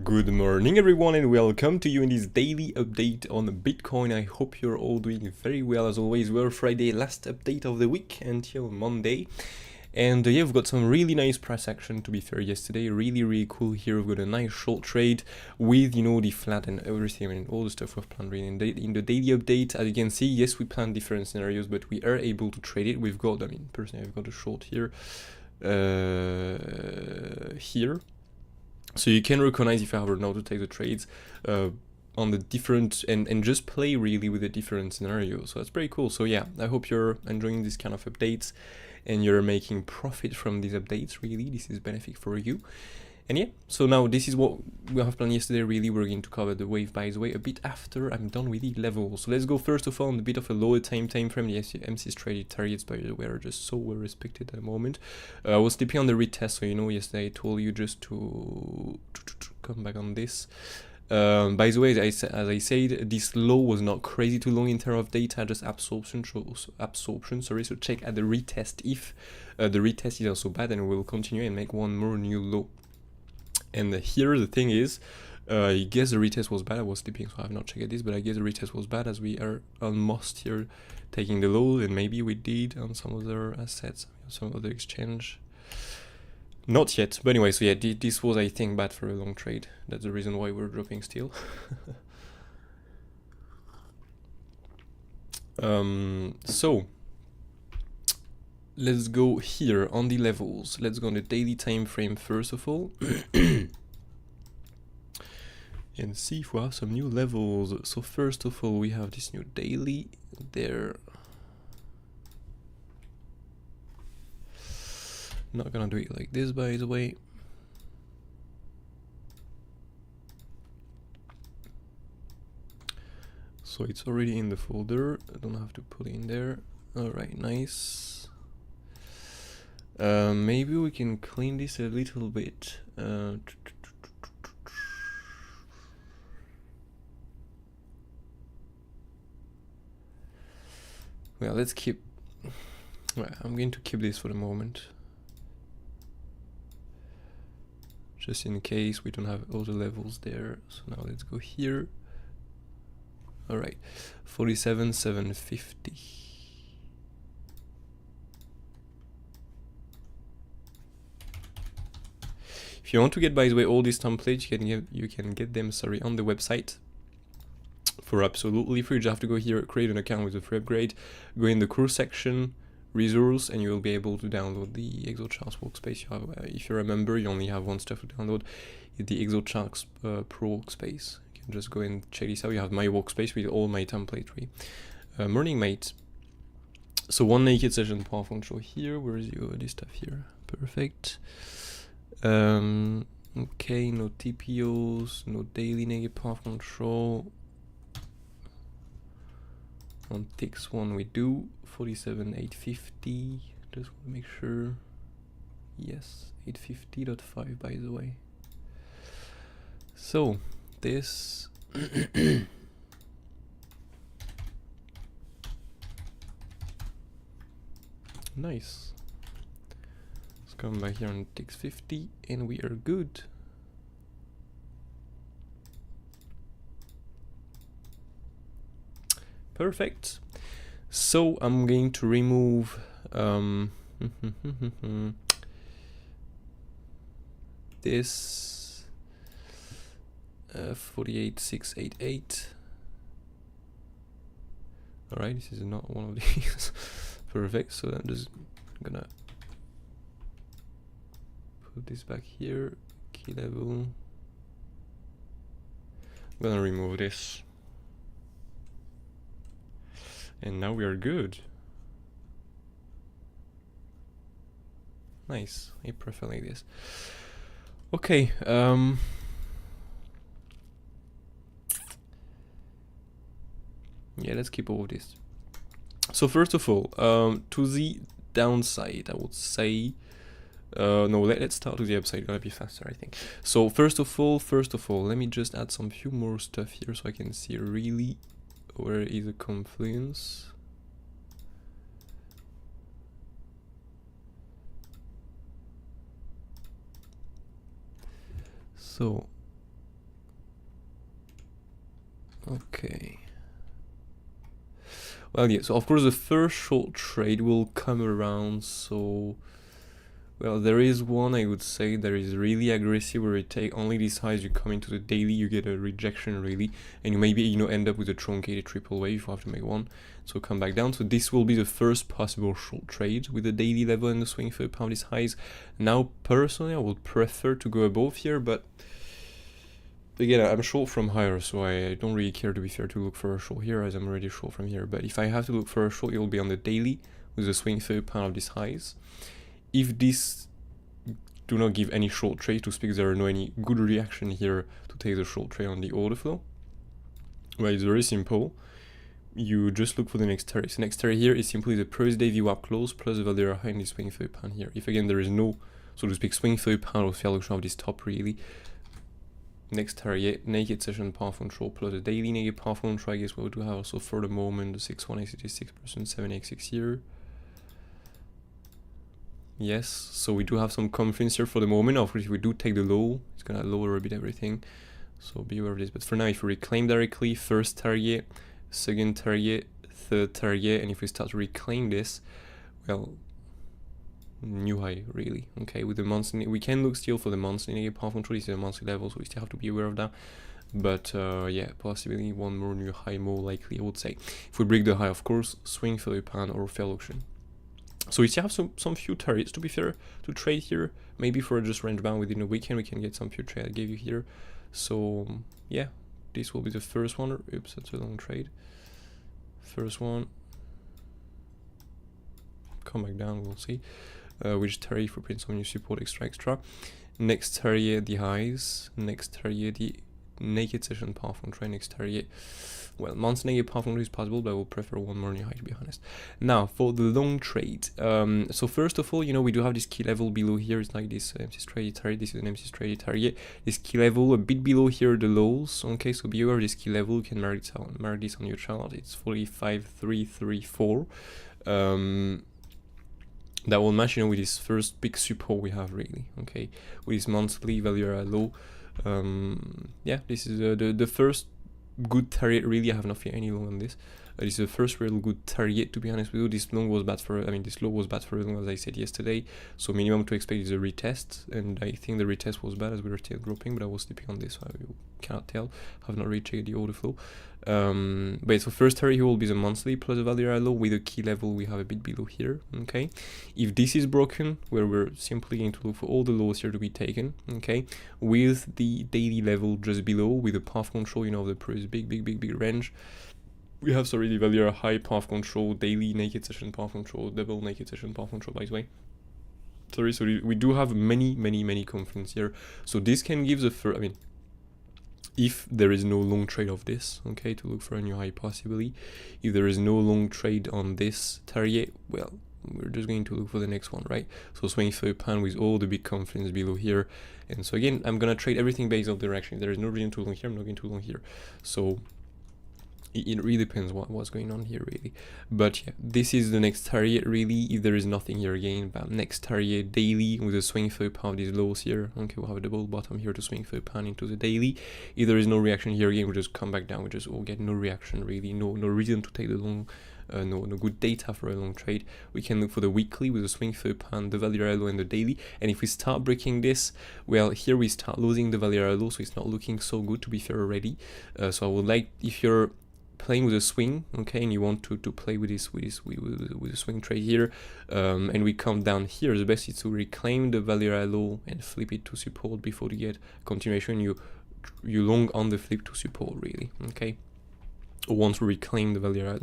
Good morning everyone and welcome to you in this daily update on Bitcoin. I hope you're all doing very well as always. We're Friday, last update of the week until Monday. And yeah, we've got some really nice price action to be fair yesterday. Really cool here. We've got a nice short trade with, you know, the flat and everything and all the stuff we've planned really in the daily update. As you can see, yes, we planned different scenarios, but we are able to trade it. We've got, personally, I've got a short here, here. So you can recognize if I have or not to take the trades on the different and just play really with the different scenarios. So that's pretty cool. So yeah, I hope you're enjoying this kind of updates and you're making profit from these updates. Really, this is benefit for you. And yeah, so now this is what we have planned yesterday. Really, we're going to cover the wave, by the way, a bit after I'm done with the levels. So let's go first of all on a bit of a lower time frame. The MC's traded targets, by the way, are just so well respected at the moment. I was sleeping on the retest, so you know, yesterday I told you just to come back on this. By the way, as I said, this low was not crazy too long in terms of data, just absorption. Sorry, so check at the retest if the retest is also bad, and we'll continue and make one more new low. And here the thing is, I guess the retest was bad. I was sleeping, so I have not checked this, but I guess the retest was bad as we are almost here taking the low, and maybe we did on some other assets, some other exchange. Not yet, but anyway, so yeah, this was, I think, bad for a long trade. That's the reason why we're dropping still. So let's go here on the levels. Let's go on the daily time frame first of all. And see if we have some new levels. So first of all, we have this new daily there. Not gonna do it like this, by the way. So it's already in the folder. I don't have to put it in there. All right, nice. Maybe we can clean this a little bit. Well, let's keep. Well, I'm going to keep this for the moment, just in case we don't have all the levels there. So now let's go here. All right, 47,750. If you want to get, by the way, all these templates, you can get them, sorry, on the website for absolutely free. You just have to go here, create an account with a free upgrade, go in the course section, resource, and you will be able to download the ExoCharts workspace. You have, if you remember, you only have one stuff to download, it's the ExoCharts Pro workspace. You can just go and check this out. You have my workspace with all my template free. Morning, mate. So one naked session path control here. Where is this stuff here? Perfect. Okay, no TPOs, no daily naked path control. On ticks one we do 47,850. Just want to make sure. Yes, 850.5 by the way. So this nice. Let's come back here on ticks 50 and we are good. Perfect. So I'm going to remove this 48,688. All right, this is not one of these. Perfect. So I'm just gonna put this back here. Key level. I'm gonna remove this. And now we are good. Nice. I prefer like this. Okay. Yeah, let's keep all of this. So first of all, to the downside, I would say. No, let's start with the upside. Gonna be faster, I think. So first of all, let me just add some few more stuff here so I can see really where is the confluence. So Okay. Well, yeah, so of course the first short trade will come around, so... Well, there is one, I would say, that is really aggressive, where you take only these highs, you come into the daily, you get a rejection, really, and you maybe, you know, end up with a truncated triple wave if you have to make one, so come back down. So this will be the first possible short trade with the daily level and the swing for pound these highs. Now, personally, I would prefer to go above here, but again, I'm short from higher, so I don't really care, to be fair, to look for a short here, as I'm already short from here. But if I have to look for a short, it will be on the daily with the swing for pound of these highs. If this do not give any short trade, to speak, there are no any good reaction here to take the short trade on the order flow. Well, it's very simple. You just look for the next target. So next target here is simply the previous day VWAP close plus the value high in the swing for pound here. If again there is no, so to speak, swing for pound or fair option of this top, really. Next target, naked session power control plus the daily naked power control. I guess we do have also for the moment the 61866%, 786 here. Yes, so we do have some confidence here for the moment. Of course, if we do take the low, it's gonna lower a bit everything, so be aware of this. But for now, if we reclaim directly, first target, second target, third target, and if we start to reclaim this, well, new high, really. Okay, with the monthly, we can look still for the monthly negative power control. This is a monthly level, so we still have to be aware of that. But yeah, possibly one more new high, more likely, I would say. If we break the high, of course, swing for the pan or fair auction. So we still have some few targets, to be fair, to trade here. Maybe for just range bound within a weekend, we can get some few trade I gave you here. So yeah, this will be the first one. Oops, that's a long trade. First one. Come back down, we'll see. Which target for print some new support extra. Next target, the highs. Next target, the naked session power control. Next target. Well, monthly negative power control is possible, but I will prefer one more new high, to be honest. Now, for the long trade. So first of all, you know, we do have this key level below here. It's like this MC traded target. This is an MC traded target. This key level a bit below here, the lows. Okay, so be aware of this key level. You can mark this on your chart. It's 45,334. That will match, you know, with this first big support we have, really. Okay, with this monthly value low. Yeah, this is the first good target, really. I have nothing any long on this. This is the first real good target, to be honest with you. This long was bad for, I mean, this low was bad for as long as I said yesterday. So minimum to expect is a retest, and I think the retest was bad as we were still dropping, but I was sleeping on this, so I cannot tell. I have not really checked the order flow. But so first target here will be the monthly plus the value low with a key level we have a bit below here. Okay, if this is broken, where we're simply going to look for all the lows here to be taken. Okay, with the daily level just below, with the path control, you know, the previous big range. We have already value high path control, daily naked session path control, double naked session path control, by the way. Sorry, so we do have many confidence here. So this can give the first, I mean, if there is no long trade of this, okay, to look for a new high possibly. If there is no long trade on this target, well, we're just going to look for the next one, right? So swing for a pan with all the big confidence below here. And so again, I'm gonna trade everything based on direction. If there is no reason to long here, I'm not going to long here. So it really depends what's going on here, really. But yeah, this is the next target, really. If there is nothing here again, but next target daily with a swing for pound these lows here. Okay, we'll have a double bottom here to swing for pound into the daily. If there is no reaction here again, we'll just come back down. We just will get no reaction, really. No reason to take the long. No good data for a long trade. We can look for the weekly with a swing for pound, the value low, and the daily. And if we start breaking this, well, here we start losing the value low, so it's not looking so good, to be fair, already. So I would like, if you're playing with a swing, okay, and you want to play with this with a swing trade here, and we come down here, the best is to reclaim the value low and flip it to support before you get continuation. You long on the flip to support, really. Okay, or once we reclaim the value low.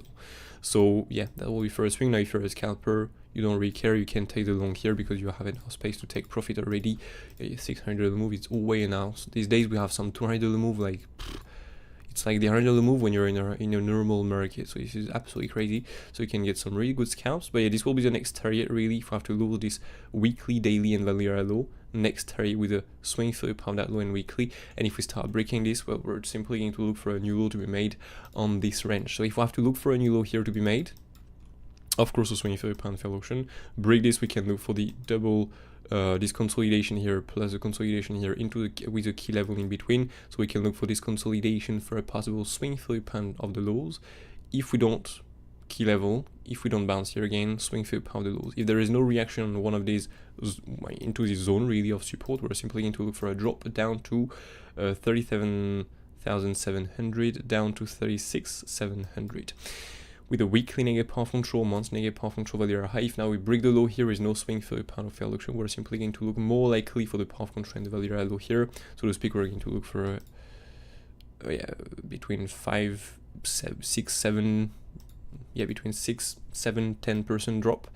So yeah, that will be for a swing. Now if you're a scalper, you don't really care, you can take the long here because you have enough space to take profit already. 600 move, it's way now. So these days we have some 200 move, like it's like the $100 move when you're in a normal market. So this is absolutely crazy. So you can get some really good scalps. But yeah, this will be the next target, really. If we have to lose this weekly, daily, and value low, next target with a swing for a pound that low and weekly. And if we start breaking this, well, we're simply going to look for a new low to be made on this range. So if we have to look for a new low here to be made, of course, a swing for a pound fair auction. Break this, we can look for the double this consolidation here plus the consolidation here into with a key level in between, so we can look for this consolidation for a possible swing through pan of the lows. If we don't, key level. If we don't bounce here again, swing through pan of the lows. If there is no reaction on one of these into this zone really of support, we're simply going to look for a drop down to 37,700 down to 36,700. With a weekly negative path control, monthly negative path control value are high. If now we break the low here, is no swing through a pan of fair luxury, we're simply going to look more likely for the path control and the value are low here. So to speak, we're going to look for between 5, 6, 7, between 6, 7, 10% drop.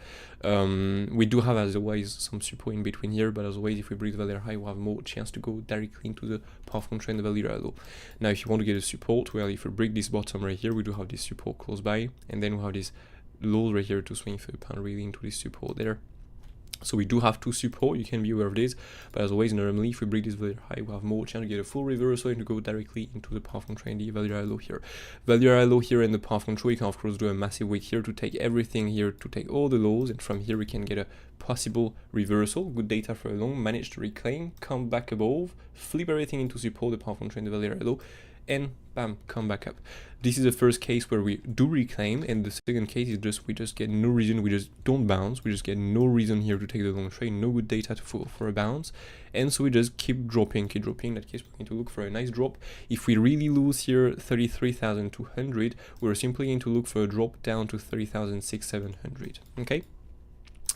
We do have as always some support in between here, but as always, if we break the value high, we'll have more chance to go directly into the path control and the value low. Now, if you want to get a support, well, if we break this bottom right here, we do have this support close by, and then we have this low right here to swing through pan really into this support there. So we do have two support, you can be aware of this, but as always, normally if we break this value high, we have more chance to get a full reversal and to go directly into the path control and the value low here. Value low here and the path control, you can of course do a massive wick here to take everything here, to take all the lows, and from here we can get a possible reversal, good data for a long, manage to reclaim, come back above, flip everything into support, the path control and the value low, and bam, come back up. This is the first case where we do reclaim, and the second case is we just get no reason, we just don't bounce, we just get no reason here to take the long trade, no good data for a bounce, and so we just keep dropping. In that case, we're going to look for a nice drop. If we really lose here 33,200, we're simply going to look for a drop down to 30,600, okay?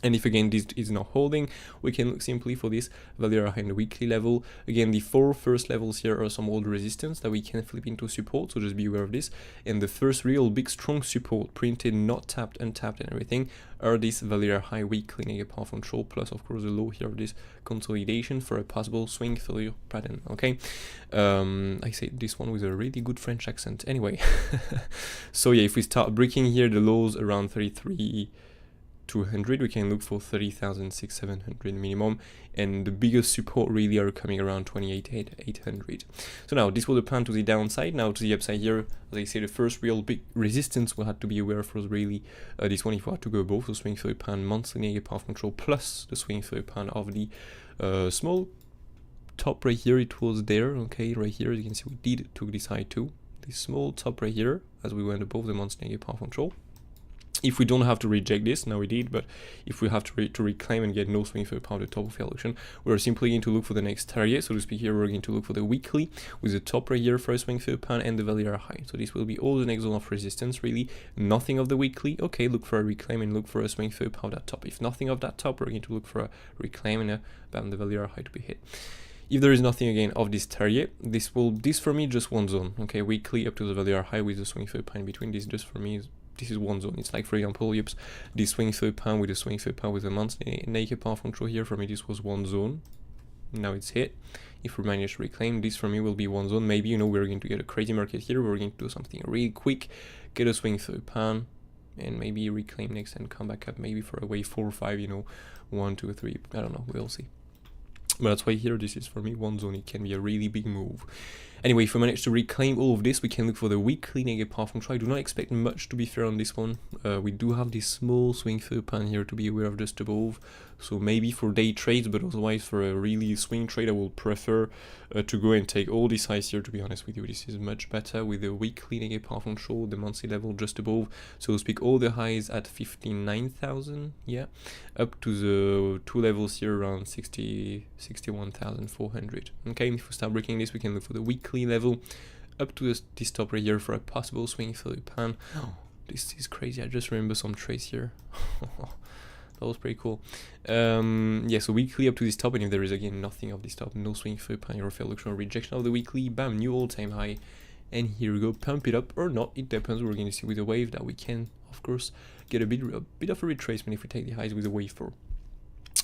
And if again this is not holding, we can look simply for this value high in the weekly level. Again, the 4 first levels here are some old resistance that we can flip into support, so just be aware of this. And the first real big strong support, printed, not tapped, untapped and everything, are this value high weekly negative path control, plus of course the low here of this consolidation for a possible swing through pattern, okay? I say this one with a really good French accent. Anyway, so yeah, if we start breaking here the lows around 33,200, we can look for 30,600 minimum, and the biggest support really are coming around 28,800. So now this was the plan to the downside. Now to the upside here, as I say, the first real big resistance we had to be aware of was really this one. If we had to go above, so swing through pan monthly negative path control plus the swing through pan of the small top right here, it was there, okay, right here, as you can see, we did took this high too, this small top right here, as we went above the monthly negative path control. If we don't have to reject this, now we did, but if we have to reclaim and get no swing through pan at the top of the auction, we're simply going to look for the next target, so to speak. Here we're going to look for the weekly with the top right here for a swing through pan and the value high. So this will be all the next zone of resistance, really. Nothing of the weekly, okay, look for a reclaim and look for a swing through pan of that top. If nothing of that top, we're going to look for a reclaim and the value high to be hit. If there is nothing again of this target, this for me just one zone, okay, weekly up to the value high with the swing through pan in between. This just for me this is one zone. It's like, for example, this swing through pan with a swing through pan with a monthly naked path control here. For me, this was one zone. Now it's hit. If we manage to reclaim, this for me will be one zone. Maybe, you know, we're going to get a crazy market here. We're going to do something really quick, get a swing through pan, and maybe reclaim next and come back up maybe for a wave 4 or 5, you know, 1, 2, 3. I don't know. We'll see. But that's why here, this is for me one zone. It can be a really big move. Anyway, if we manage to reclaim all of this, we can look for the weekly negative path control. I do not expect much, to be fair, on this one. We do have this small swing through pan here to be aware of just above. So maybe for day trades, but otherwise for a really swing trade, I will prefer to go and take all these highs here, to be honest with you. This is much better with the weekly negative path control, the monthly level just above. So to speak, all the highs at 59,000, yeah, up to the 2 levels here around 61,400. Okay, if we start breaking this, we can look for the weekly level up to this top right here for a possible swing through pan. Oh, this is crazy. I just remember some trades here. That was pretty cool. Yeah, so weekly up to this top, and if there is again nothing of this top, no swing through pan or fair luxury rejection of the weekly, bam, new all-time high. And here we go, pump it up or not, it depends. We're going to see with a wave that we can, of course, get a bit of a retracement if we take the highs with a wave 4.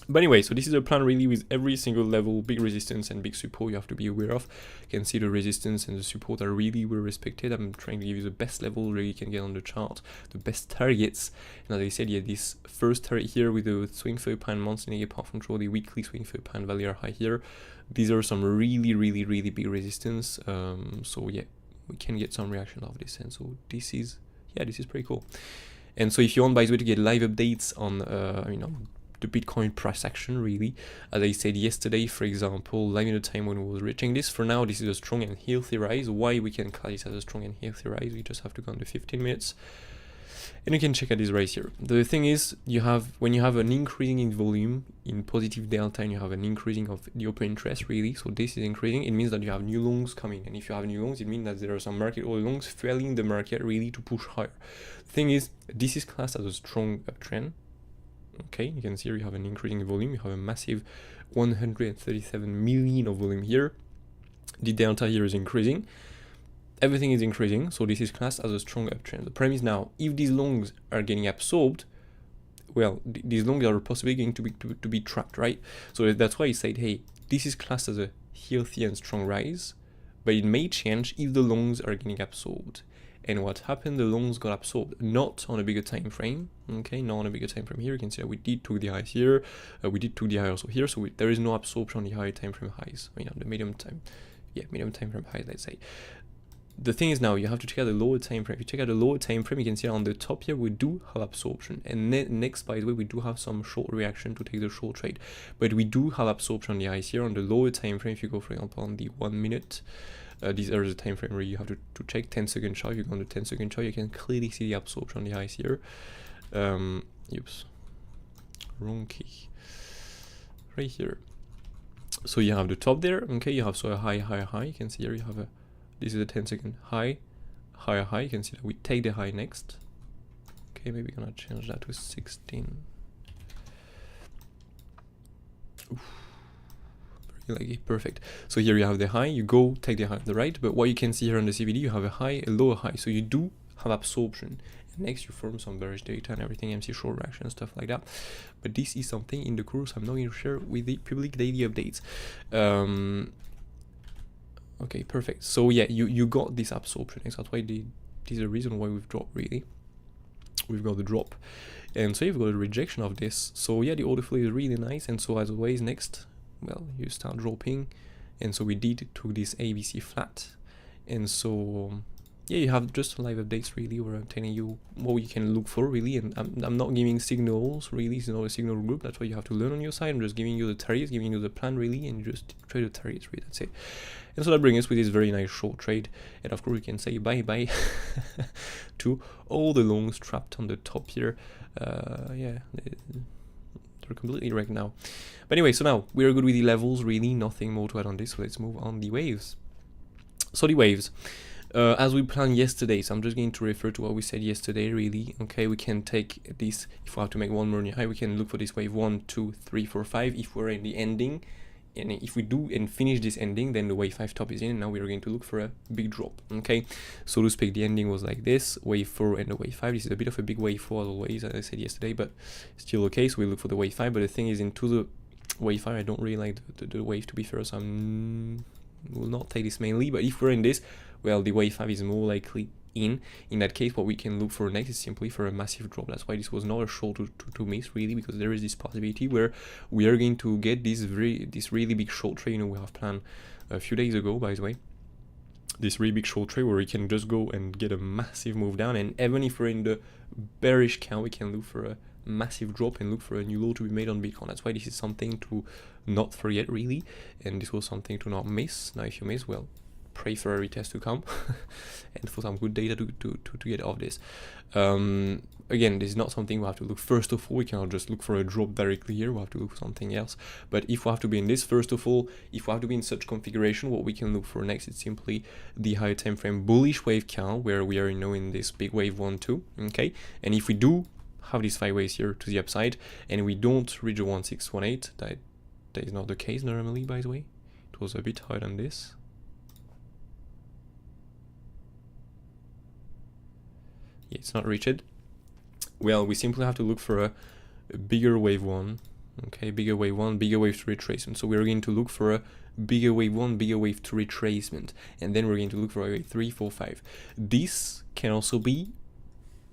But anyway, so this is a plan really with every single level, big resistance and big support you have to be aware of. You can see the resistance and the support are really well respected. I'm trying to give you the best level really you can get on the chart, the best targets. And as I said, yeah, this first target here with the swing through pan monthly negative path control, the weekly swing through pan value are high here. These are some really big resistance. So yeah, we can get some reaction of this, and so this is pretty cool. And so if you want, by the way, to get live updates on the Bitcoin price action really. As I said yesterday, for example, live in the time when we was reaching this, for now this is a strong and healthy rise. Why we can call this as a strong and healthy rise? We just have to go on the 15 minutes and you can check out this rise here. The thing is, when you have an increasing in volume in positive delta and you have an increasing of the open interest really, so this is increasing, it means that you have new longs coming, and if you have new longs, it means that there are some market or longs fueling the market really to push higher. The thing is, this is classed as a strong uptrend. Okay, you can see here you have an increasing volume, you have a massive 137 million of volume here. The delta here is increasing. Everything is increasing, so this is classed as a strong uptrend. The problem is now, if these longs are getting absorbed, well, these longs are possibly going to be trapped, right? So that's why I said, hey, this is classed as a healthy and strong rise, but it may change if the longs are getting absorbed. And what happened, the longs got absorbed, not on a bigger time frame, okay, not on a bigger time frame here. You can see that we did took the highs here, we did took the high also here, so there is no absorption on the higher time frame highs, on the medium time frame highs, let's say. The thing is now, you have to check out the lower time frame. If you check out the lower time frame, you can see on the top here, we do have absorption. And next, by the way, we do have some short reaction to take the short trade. But we do have absorption on the highs here. On the lower time frame, if you go, for example, on the 1 minute, these are the time frame where you have to check 10-second chart. If you go on the 10-second chart, you can clearly see the absorption on the highs here. Oops, wrong key. Right here. So you have the top there, okay, you have so a high. You can see here you have a, this is a 10-second high. You can see that we take the high next. Okay, maybe gonna change that to 16. Oof. Very laggy, perfect. So here you have the high, you go take the high on the right, but what you can see here on the CVD, you have a high, a lower high, so you do have absorption. And next you form some bearish data and everything, MC short reaction and stuff like that. But this is something in the course I'm not going to share with the public daily updates. Okay, perfect. So yeah, you got this absorption. That's why this is the reason why we've dropped really. We've got the drop. And so you've got a rejection of this. So yeah, the order flow is really nice. And so as always, next, well, you start dropping. And so we did took this ABC flat. And so yeah, you have just live updates really where I'm telling you what you can look for really, and I'm not giving signals really. It's not a signal group. That's what you have to learn on your side. I'm just giving you the targets, giving you the plan really, and you just trade the targets really. That's it. And so that brings us with this very nice short trade, and of course we can say bye bye to all the longs trapped on the top here. Yeah, they're completely wrecked now. But anyway, so now we're good with the levels really. Nothing more to add on this. So let's move on the waves. So the waves. As we planned yesterday, so I'm just going to refer to what we said yesterday really. Okay, we can take this, if we have to make one more new high, we can look for this wave 1, 2, 3, 4, 5 if we're in the ending, and if we do and finish this ending, then the wave 5 top is in, and now we're going to look for a big drop. Okay, so to speak, the ending was like this, wave 4 and the wave 5. This is a bit of a big wave 4 as always, as I said yesterday, but still okay. So we look for the wave 5, but the thing is, into the wave 5 I don't really like the wave, to be fair, so will not take this mainly. But if we're in this, well, the wave 5 is more likely in that case. What we can look for next is simply for a massive drop. That's why this was not a short to miss really, because there is this possibility where we are going to get this really big short trade. You know, we have planned a few days ago, by the way, this really big short trade where we can just go and get a massive move down, and even if we're in the bearish count, we can look for a massive drop and look for a new low to be made on Bitcoin. That's why this is something to not forget really, and this was something to not miss. Now if you miss, well, pray for a retest to come and for some good data to get off this. Again, this is not something we have to look. First of all, we cannot just look for a drop directly here. We have to look for something else. But if we have to be in this, first of all, if we have to be in such configuration, what we can look for next is simply the higher time frame bullish wave count, where we are, you know, in this big wave 1, 2. Okay, and if we do have these 5 waves here to the upside and we don't reach the 1618, that is not the case normally, by the way. It was a bit higher than this. Yeah, it's not reached. Well, we simply have to look for a bigger wave 1. Okay, bigger wave 1, bigger wave 2 retracement. So we're going to look for a bigger wave 1, bigger wave 2 retracement, and then we're going to look for a wave 3, 4, 5. This can also be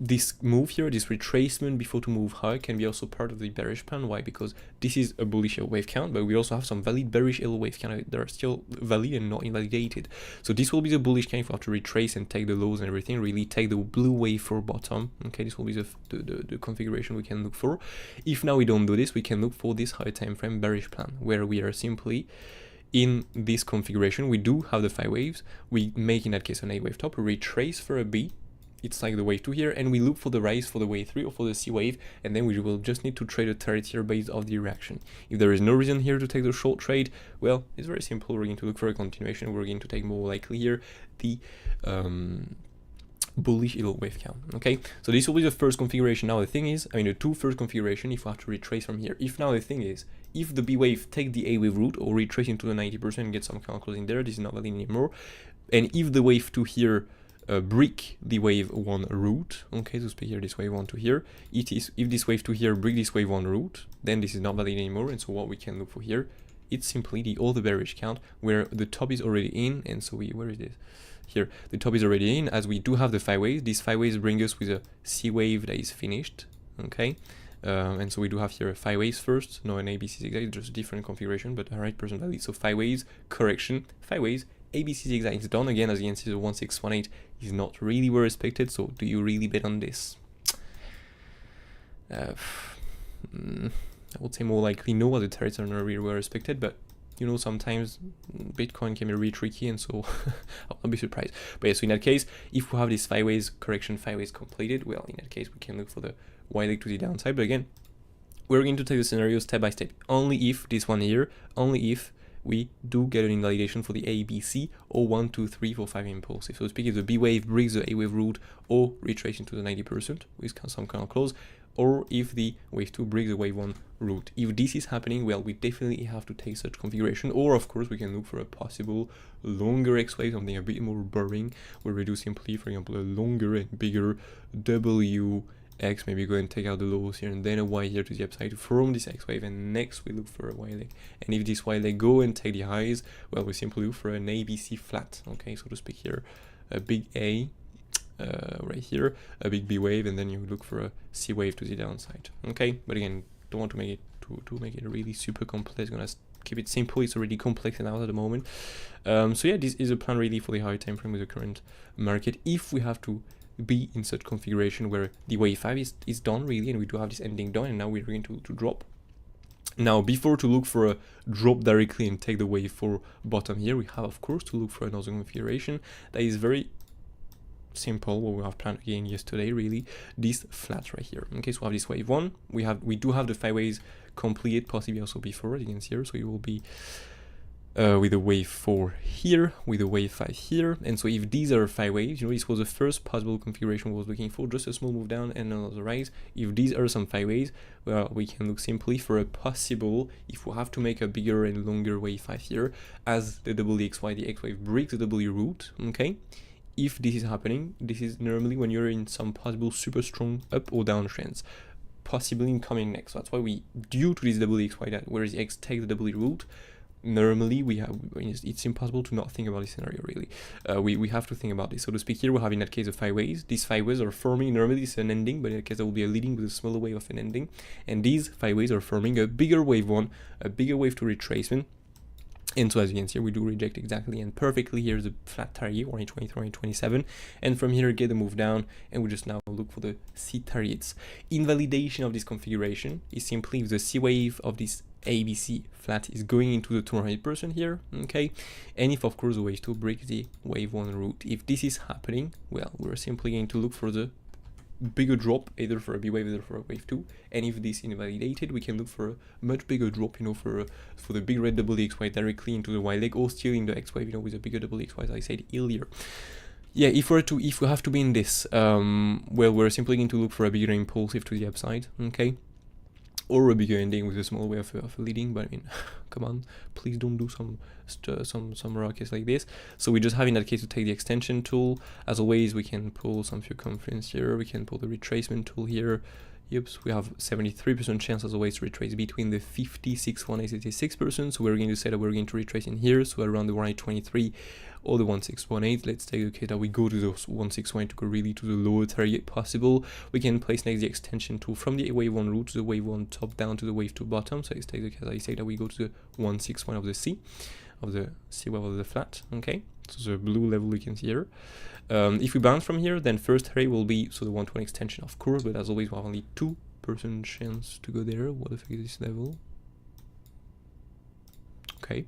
this move here, this retracement before to move high, can be also part of the bearish plan. Why? Because this is a bullish L wave count, but we also have some valid bearish L wave count that are still valid and not invalidated. So this will be the bullish count if we have to retrace and take the lows and everything, really take the blue wave for bottom. Okay, this will be the configuration we can look for. If now we don't do this, we can look for this high time frame bearish plan, where we are simply in this configuration. We do have the 5 waves. We make in that case an A wave top, we retrace for a B. It's like the wave 2 here, and we look for the rise for the wave 3 or for the C wave, and then we will just need to trade a turret here based off the reaction. If there is no reason here to take the short trade, well, it's very simple. We're going to look for a continuation. We're going to take more likely here the bullish L wave count. Okay, so this will be the first configuration. Now the thing is, I mean, the two first configuration, if we have to retrace from here, if now the thing is, if the B wave take the A wave route or retrace into the 90% and get some counter closing there, this is not valid anymore. And if the wave 2 here break the wave 1 route, okay, so speak here, this wave 1 to here, it is, if this wave 2 here break this wave 1 route, then this is not valid anymore. And so what we can look for here, it's simply the all the bearish count where the top is already in. And so we, where is this? Here, the top is already in, as we do have the 5 waves. These 5 waves bring us with a C wave that is finished, okay? And so we do have here a 5 waves first, no an ABC zigzag, just a different configuration, but 100% valid. So 5 waves, correction, 5 waves, ABC zigzag is done. Again, as you can see, the 1618 is not really well respected. So do you really bet on this? I would say more likely no, as the turrets are not really well respected, but you know, sometimes Bitcoin can be really tricky, and so I'll be surprised. But yeah, so in that case, if we have this 5 waves correction, 5 waves completed, well, in that case, we can look for the Y leg to the downside. But again, we're going to take the scenario step by step. Only if this one here, only if we do get an invalidation for the A, B, C, or 1, 2, 3, 4, 5 impulsive. So to speak, if the B wave breaks the A wave route or retrace into the 90% with some kind of close, or if the wave 2 breaks the wave 1 route. If this is happening, well, we definitely have to take such configuration, or of course we can look for a possible longer X wave, something a bit more boring, where we do simply, for example, a longer and bigger W X, maybe go and take out the lows here and then a Y here to the upside to form this X wave, and next we look for a Y leg. And if this Y leg go and take the highs, well, we simply look for an ABC flat, okay, so to speak here, a big A right here, a big B wave, and then you look for a C wave to the downside, okay? But again, don't want to make it to make it really super complex. Gonna keep it simple. It's already complex enough at the moment. So yeah, this is a plan really for the high time frame with the current market. If we have to be in such configuration where the wave 5 is done really, and we do have this ending done, and now we're going to drop. Now, before to look for a drop directly and take the wave 4 bottom here, we have of course to look for another configuration that is very simple, what we have planned again yesterday, really, this flat right here. Okay, so we have this wave 1, we do have the 5 waves completed, possibly also before, as you can see here, so it will be with a wave 4 here, with a wave 5 here. And so if these are 5 waves, you know, this was the first possible configuration we was looking for, just a small move down and another rise. If these are some 5 waves, well, we can look simply for a possible, if we have to make a bigger and longer wave 5 here, as the WXY, the X wave breaks the W route, okay? If this is happening, this is normally when you're in some possible super strong up or down trends, possibly incoming next. So that's why we, due to this WXY, that whereas the X takes the W route, normally we have, it's impossible to not think about this scenario really. We have to think about this. So to speak here, we have in that case a 5 waves. These 5 waves are forming, normally this is an ending, but in that case there will be a leading with a smaller wave of an ending. And these 5 waves are forming a bigger wave 1, a bigger wave 2 retracement. And so as you can see, we do reject exactly and perfectly here the flat target, 123, 127, and from here get a move down, and we just now look for the C targets. Invalidation of this configuration is simply if the C wave of this ABC flat is going into the 200% here, okay, and if of course the wave 2 breaks the wave 1 route. If this is happening, well, we're simply going to look for the bigger drop, either for a B wave, either for a wave 2, and if this is invalidated, we can look for a much bigger drop, you know, for the big red WXY directly into the Y leg, or still in the X wave, you know, with a bigger WXY, as I said earlier. Yeah, if we have to be in this, well, we're simply going to look for a bigger impulsive to the upside, okay, or a bigger ending with a small way of leading. But I mean, come on, please don't do some rockets like this. So we just have in that case to take the extension tool. As always, we can pull some circumference here, we can pull the retracement tool here, Oops, we have 73% chance as always to retrace between the 56, 186%. So we're going to say that we're going to retrace in here, so around the 123 or the 1618. Let's take the case that we go to those 161 to go really to the lower target possible. We can place next the extension tool from the wave 1 root to the wave 1 top down to the wave 2 bottom. So let's take the case I say that we go to the 161 of the C wave of the flat. Okay, so the blue level we can see here. If we bounce from here, then first area will be so the 120 extension, of course, but as always we have only 2% chance to go there. What the fuck is this level? Okay,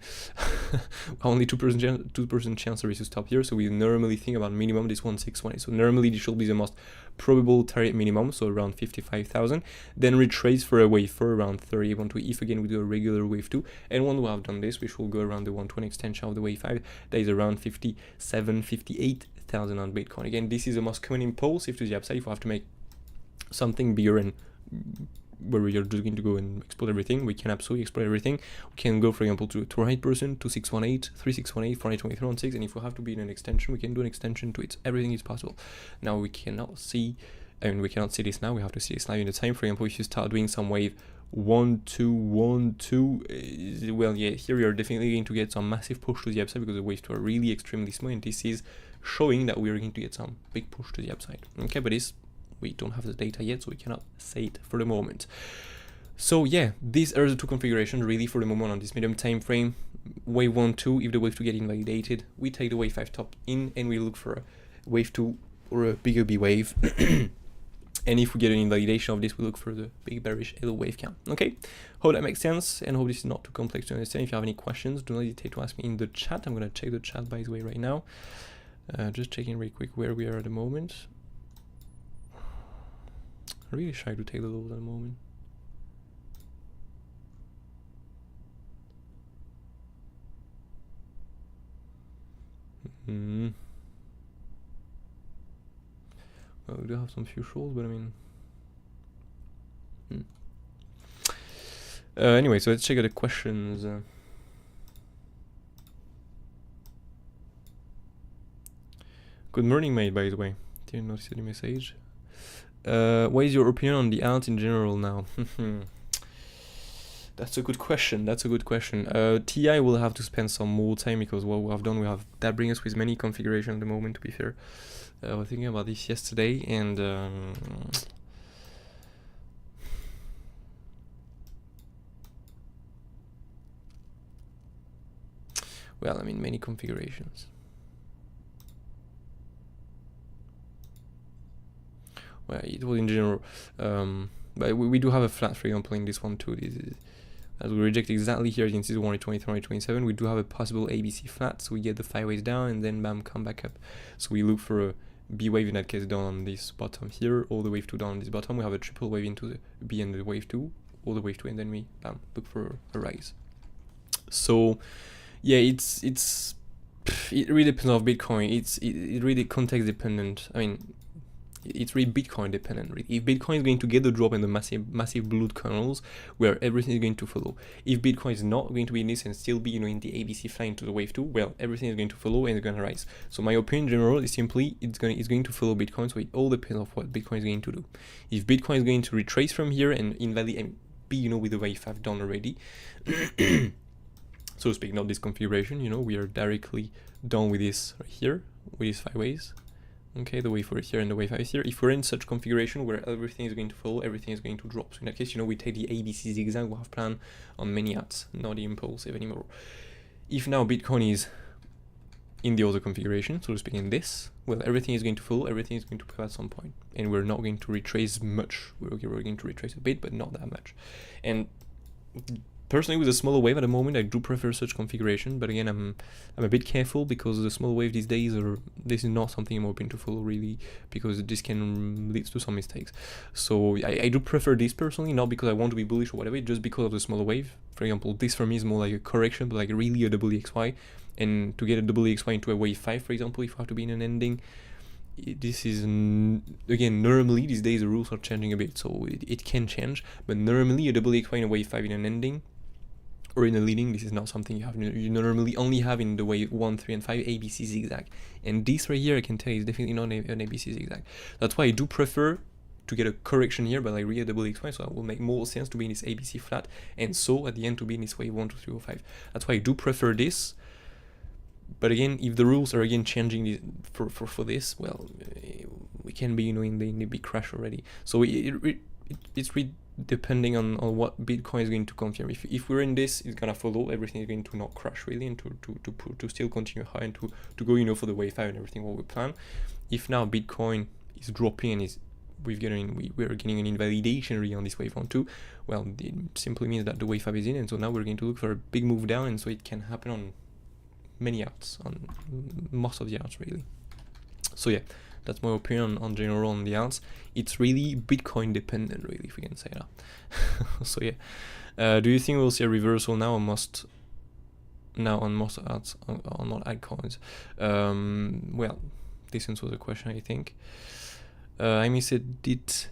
only 2% chance to stop here, so we normally think about minimum this 1618. So normally this should be the most probable target minimum, so around 55,000. Then retrace for a wave 4 around 30.2 if again we do a regular wave 2. And when we have done this, we should go around the 120 extension of the wave 5. That is around 57, 58,000 on Bitcoin. Again, this is the most common impulse. If to the upside, if we have to make something bigger and where we are just going to go and explode everything, we can absolutely explode everything. We can go, for example, to 200%, 2618, 3618, 423.16, and if we have to be in an extension, we can do an extension to it. Everything is possible. Now we cannot see, we cannot see this now. We have to see this live in the time. For example, if you start doing some wave 1, 2, 1, 2, well, yeah, here we are definitely going to get some massive push to the upside because the waves 2 are really extremely small, and this is showing that we are going to get some big push to the upside. Okay, but this, we don't have the data yet, so we cannot say it for the moment. So yeah, these are the two configurations really for the moment on this medium time frame. Wave 1, 2, if the wave 2 get invalidated, we take the wave 5 top in and we look for a wave 2 or a bigger B wave. And if we get an invalidation of this, we look for the big bearish L wave count. Okay, hope that makes sense and hope this is not too complex to understand. If you have any questions, do not hesitate to ask me in the chat. I'm gonna check the chat by the way right now. Just checking really quick where we are at the moment. I'm really shy to take the lows at the moment. Well, we do have some few shorts, but I mean... anyway, so let's check out the questions. Good morning, mate, by the way. Didn't notice any message. What is your opinion on the alt in general now? That's a good question. That's a good question. TI will have to spend some more time because what we have done, that brings us with many configurations at the moment. To be fair, I was thinking about this yesterday, and well, I mean many configurations. Well, it was in general, but we do have a flat, for example, in this one too. This is, as we reject exactly here, you can see the 123, 127. We do have a possible ABC flat, so we get the 5 waves down and then bam, come back up. So we look for a B wave in that case down on this bottom here, or the wave 2 down on this bottom. We have a triple wave into the B and the wave 2, or the wave 2, and then we bam, look for a rise. So yeah, it really depends on Bitcoin. It really context dependent. I mean, it's really Bitcoin dependent. Really. If Bitcoin is going to get the drop in the massive blue kernels where everything is going to follow. If Bitcoin is not going to be in this and still be in the ABC fly into the wave 2, well, everything is going to follow and it's going to rise. So my opinion in general is simply it's going to follow Bitcoin. So it all depends on what Bitcoin is going to do. If Bitcoin is going to retrace from here and invalidate and be with the wave 5 done already, so to speak, not this configuration. We are directly done with this right here with these 5 waves. Okay, the wave 4 here and the wave 5 here. If we're in such configuration where everything is going to follow, everything is going to drop. So in that case, we take the ABC zigzag, we have plan on many hats, not the impulsive anymore. If now Bitcoin is in the other configuration, so to speak, in this, well, everything is going to follow, everything is going to pop at some point. And we're not going to retrace much. We're going to retrace a bit, but not that much. And personally, with a smaller wave at the moment, I do prefer such configuration, but again, I'm a bit careful because the small wave these days this is not something I'm open to follow really, because this can lead to some mistakes. So I do prefer this personally, not because I want to be bullish or whatever, just because of the smaller wave. For example, this for me is more like a correction, but like really a double XY, and to get a double XY into a wave 5, for example, if I have to be in an ending, this is again normally these days the rules are changing a bit, so it can change, but normally a double XY in a wave 5 in an ending or in a leading, this is not something you normally only have in the wave 1, 3, and 5 ABC zigzag. And this right here, I can tell you, is definitely not an ABC zigzag. That's why I do prefer to get a correction here, but like really a double XY, so it will make more sense to be in this ABC flat, and so at the end to be in this wave 1, 2, 3, 4, 5. That's why I do prefer this. But again, if the rules are again changing for this, well, we can be, you know, in the big crash already. So it's really depending on what Bitcoin is going to confirm. If we're in this, it's gonna follow, everything is going to not crash really, and to still continue high, and to go, you know, for the wave 5 and everything what we plan. If now Bitcoin is dropping and we're getting an invalidation really on this wave 1 2, well, it simply means that the wave 5 is in, and so now we're going to look for a big move down, and so it can happen on many arts, on most of the arts really. So yeah, that's my opinion on general on the arts. It's really Bitcoin dependent really, if we can say that. So yeah, do you think we'll see a reversal now on most arts, on all altcoins? Well, this answers the question, I think. I said it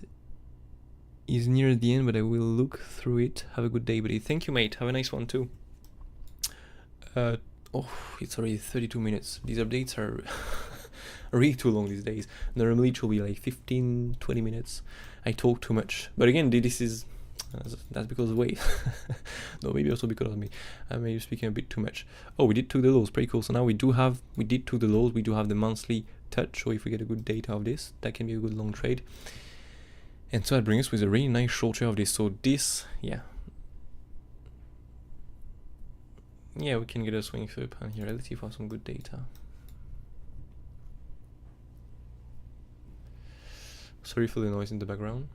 is near the end, but I will look through it. Have a good day, buddy. Thank you, mate. Have a nice one too. Oh, it's already 32 minutes. These updates are really too long these days. Normally it will be like 15-20 minutes. I talk too much, but again, this is that's because of Wave. No, maybe also because of me. I may be speaking a bit too much. Oh, we did took the lows, pretty cool. So now we did took the lows. We do have the monthly touch. So if we get a good data of this, that can be a good long trade. And so that brings us with a really nice short trade of this. So this, yeah, we can get a swing through pan here. Let's see for some good data. Sorry for the noise in the background.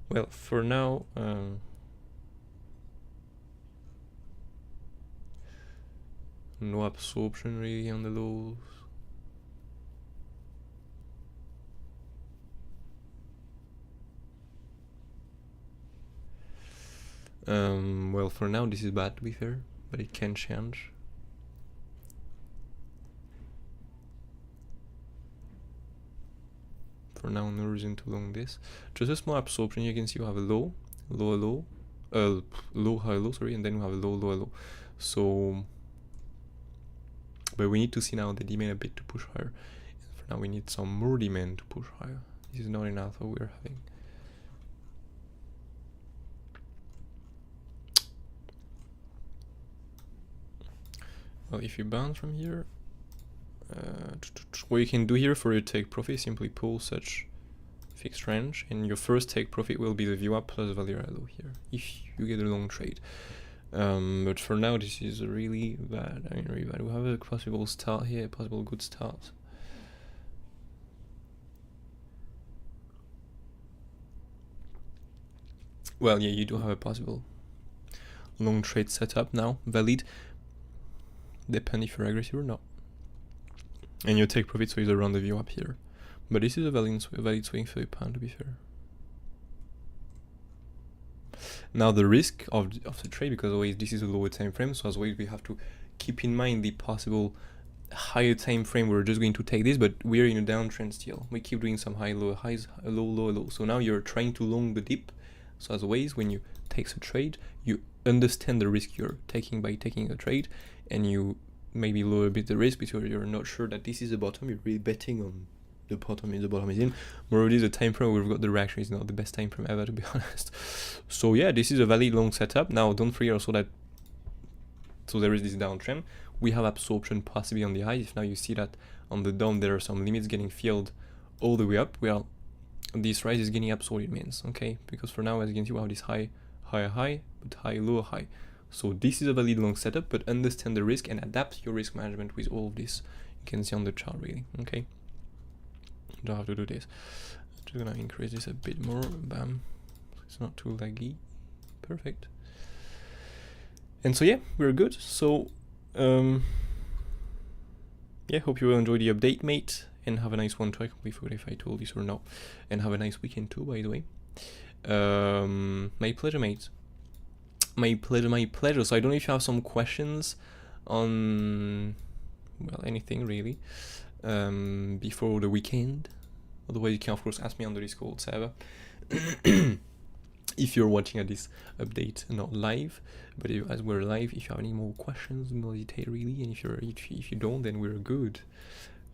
Well, for now, no absorption really on the lows. Well, for now this is bad to be fair, but it can change. For now, no reason to long this. Just a small absorption. You can see you have a low, low, high, low, sorry, and then we have a low, low, low. So, but we need to see now the demand a bit to push higher. And for now, we need some more demand to push higher. This is not enough what we're having. Well, if you bounce from here, what you can do here for your take profit, simply pull such fixed range, and your first take profit will be the VWAP plus value low here, if you get a long trade. But for now, this is really bad. I mean, really bad. We have a possible start here, possible good start. Well, yeah, you do have a possible long trade setup now, valid. Depend if you're aggressive or not. And your take profit so is around the VWAP here. But this is a valid swing for the pound, to be fair. Now the risk of the trade, because always this is a lower time frame, so as always we have to keep in mind the possible higher time frame. We're just going to take this, but we're in a downtrend still. We keep doing some high, low, highs, low, low, low. So now you're trying to long the dip. So as always, when you take a trade, you understand the risk you're taking by taking a trade, and you maybe lower a bit the risk because you're not sure that this is the bottom. You're really betting on the bottom is in. Moreover, the time frame we've got the reaction is not the best time frame ever, to be honest. So yeah, this is a valid long setup. Now don't forget also that, so there is this downtrend. We have absorption possibly on the high. If now you see that on the down there are some limits getting filled all the way up, well, this rise is getting absorbed, it means, okay? Because for now, as you can see, we have this high, high, high, but high, low, high. So this is a valid long setup, but understand the risk and adapt your risk management with all of this. You can see on the chart really, okay? You don't have to do this. I'm just gonna increase this a bit more, bam. It's not too laggy, perfect. And so yeah, we're good. So, yeah, hope you will enjoy the update, mate, and have a nice one too. I completely forgot if I told this or not. And have a nice weekend too, by the way. My pleasure, mate. My pleasure, my pleasure. So I don't know if you have some questions on, well, anything really, before the weekend. Otherwise, you can of course ask me on the Discord server. If you're watching at this update, not live, but as we're live, if you have any more questions, no hesitate really. And if you don't, then we're good.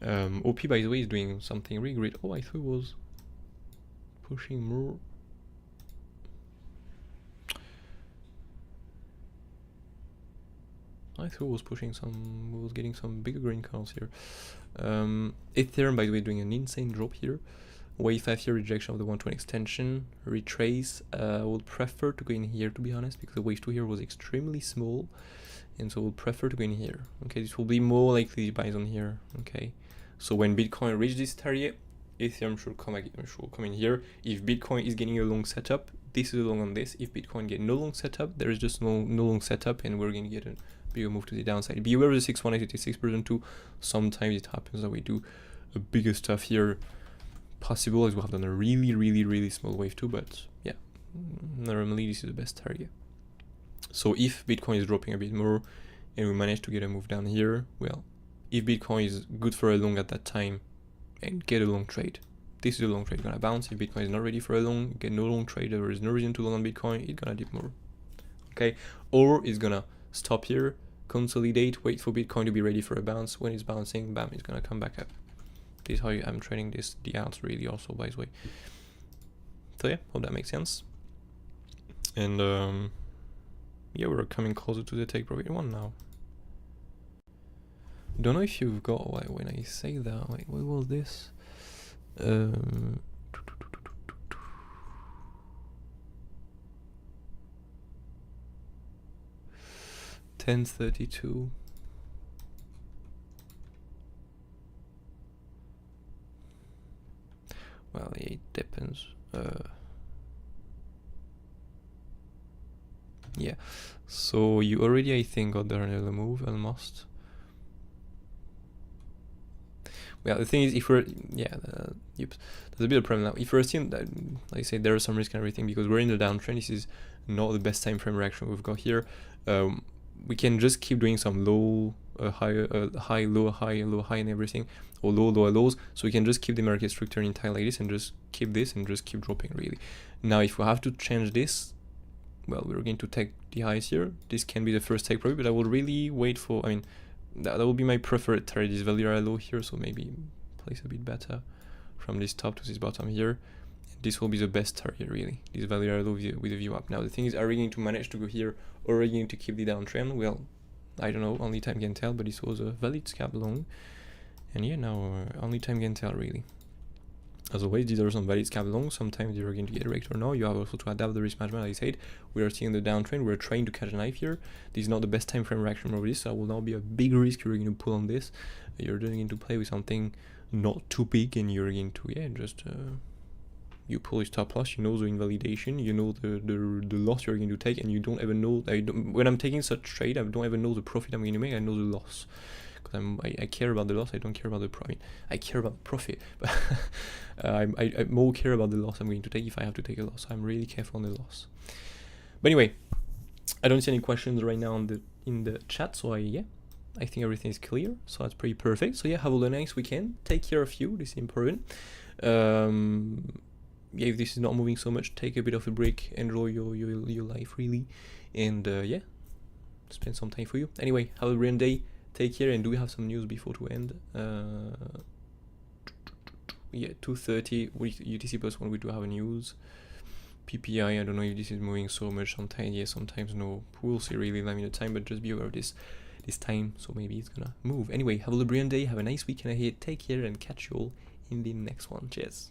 OP, by the way, is doing something really great. Oh, I thought it was pushing more. I thought it was pushing some, was getting some bigger green cards here. Ethereum, by the way, doing an insane drop here. Wave 5 here, rejection of the 120 extension, retrace. I would prefer to go in here, to be honest, because the wave 2 here was extremely small, and so we'll prefer to go in here. Okay, this will be more likely buys on here. Okay, so when Bitcoin reaches this target, Ethereum should come in here. If Bitcoin is getting a long setup, this is a long on this. If Bitcoin get no long setup, there is just no long setup, and we're going to get a bigger move to the downside. Beware of the 61886% too. Sometimes it happens that we do a bigger stuff here. Possible as we have done a really small wave too, but yeah, normally this is the best target. So if Bitcoin is dropping a bit more and we manage to get a move down here, well, if Bitcoin is good for a long at that time and get a long trade, this is a long trade gonna bounce. If Bitcoin is not ready for a long, get no long trade, there is no reason to long on Bitcoin, it's gonna dip more. Okay, or it's gonna stop here, consolidate, wait for Bitcoin to be ready for a bounce. When it's bouncing, bam, it's gonna come back up. This is how I'm trading this, the outs really also, by the way. So yeah, hope that makes sense. And yeah, we're coming closer to the take profit one now. Don't know if you've got, when I say that, wait, what was this? 1032. Well, it depends. Yeah, so you already, I think, got there another move almost. Well, the thing is, if we're, yeah, yep, there's a bit of problem now. If we're seeing that, like I said, there is some risk and everything because we're in the downtrend. This is not the best time frame reaction we've got here. We can just keep doing some low, high, low, high, low, high, and everything, or low, lower lows. So we can just keep the market structure intact like this and just keep this and just keep dropping really. Now, if we have to change this, well, we're going to take the highs here. This can be the first take probably, but I will really wait for, I mean, that will be my preferred target, this value area low here, so maybe place a bit better from this top to this bottom here. This will be the best target really, this value area low with a view up. Now the thing is, are we going to manage to go here, or are we going to keep the downtrend? Well, I don't know, only time can tell, but this was a valid scalp long. And yeah, now only time can tell really. As always, these are some valid scalp long. Sometimes you're going to get wrecked or no. You have also to adapt the risk management. Like I said, we are seeing the downtrend. We're trying to catch a knife here. This is not the best time frame reaction over this. So it will now be a big risk you're going to pull on this. You're just going to play with something not too big, and you're going to just you pull a stop loss. You know the invalidation. You know the loss you're going to take, and you don't ever know. When I'm taking such trade, I don't ever know the profit I'm going to make. I know the loss. I care about the loss. I don't care about the profit. I care about the profit, but I more care about the loss I'm going to take if I have to take a loss. I'm really careful on the loss. But anyway, I don't see any questions right now in the chat. So I think everything is clear. So that's pretty perfect. So yeah, have a nice weekend. Take care of you. This is important. Yeah, if this is not moving so much, take a bit of a break. Enjoy your life really, and yeah, spend some time for you. Anyway, have a brilliant day. Take care, and do we have some news before to end? Yeah, 2:30 UTC plus 1. We do have a news. PPI. I don't know if this is moving so much. Sometimes yes, sometimes no. We'll see really limited time, but just be aware of this time. So maybe it's gonna move. Anyway, have a brilliant day. Have a nice weekend ahead. Take care, and catch you all in the next one. Cheers.